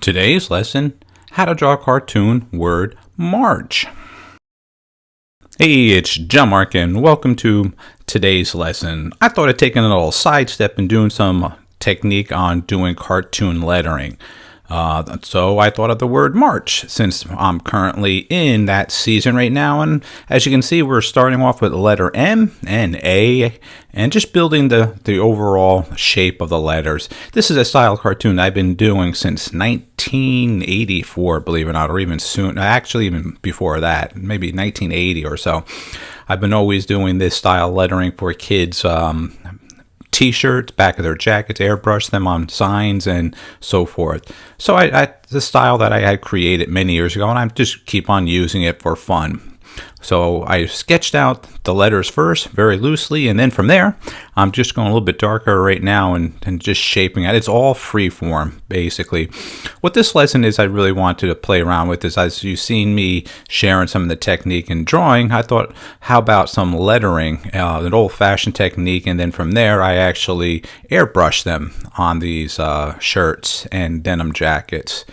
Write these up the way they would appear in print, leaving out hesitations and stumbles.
Today's lesson, how to draw a cartoon word March. Hey, it's John-Marc and welcome to today's lesson. I thought I'd take a little sidestep and doing some technique on doing cartoon lettering. So I thought of the word March since I'm currently in that season right now. And as you can see, we're starting off with the letter M and A and just building the overall shape of the letters. This is a style cartoon I've been doing since 1984, believe it or not, or even soon. Actually, even before that, maybe 1980 or so. I've been always doing this style lettering for kids. T-shirts, back of their jackets, airbrush them on signs and so forth. So the style that I had created many years ago, and I just keep on using it for fun. So I sketched out the letters first very loosely, and then from there I'm just going a little bit darker right now and just shaping it. It's all free form basically. What this lesson is I really wanted to play around with is, as you've seen me sharing some of the technique in drawing, I thought how about some lettering, an old-fashioned technique, and then from there I actually airbrush them on these shirts and denim jackets.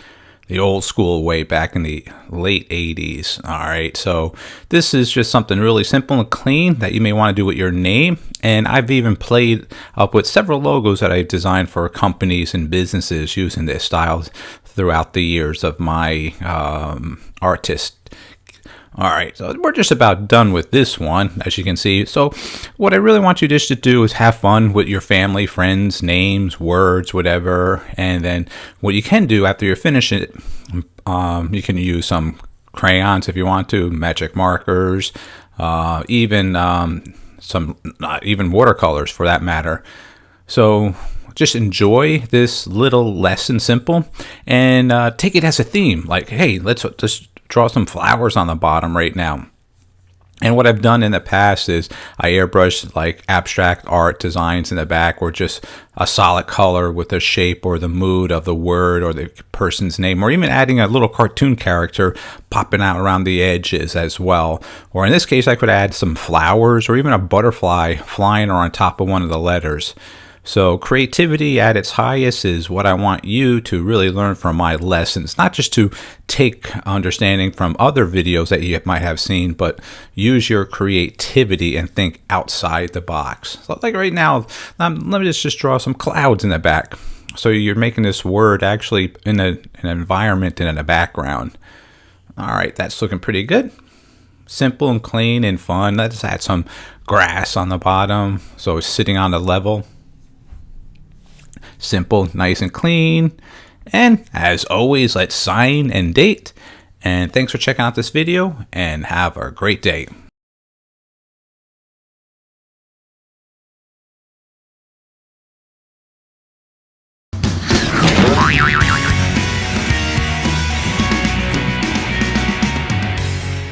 The old school way back in the late 80s. All right, so this is just something really simple and clean that you may want to do with your name. And I've even played up with several logos that I've designed for companies and businesses using this style throughout the years of my artist. All right, so we're just about done with this one, as you can see. So what I really want you just to do is have fun with your family, friends, names, words, whatever. And then what you can do after you finish it, you can use some crayons if you want to, magic markers, even watercolors for that matter. So just enjoy this little lesson, simple, and take it as a theme. Like, hey, let's just draw some flowers on the bottom right now. And what I've done in the past is I airbrushed like abstract art designs in the back, or just a solid color with the shape or the mood of the word or the person's name, or even adding a little cartoon character popping out around the edges as well. Or in this case, I could add some flowers or even a butterfly flying on top of one of the letters. So creativity at its highest is what I want you to really learn from my lessons, not just to take understanding from other videos that you might have seen, but use your creativity and think outside the box. So like right now, let me just draw some clouds in the back. So you're making this word actually in an environment and in a background. All right, that's looking pretty good. Simple and clean and fun. Let's add some grass on the bottom so it's sitting on the level. Simple, nice and clean. And as always, let's sign and date. And thanks for checking out this video and have a great day.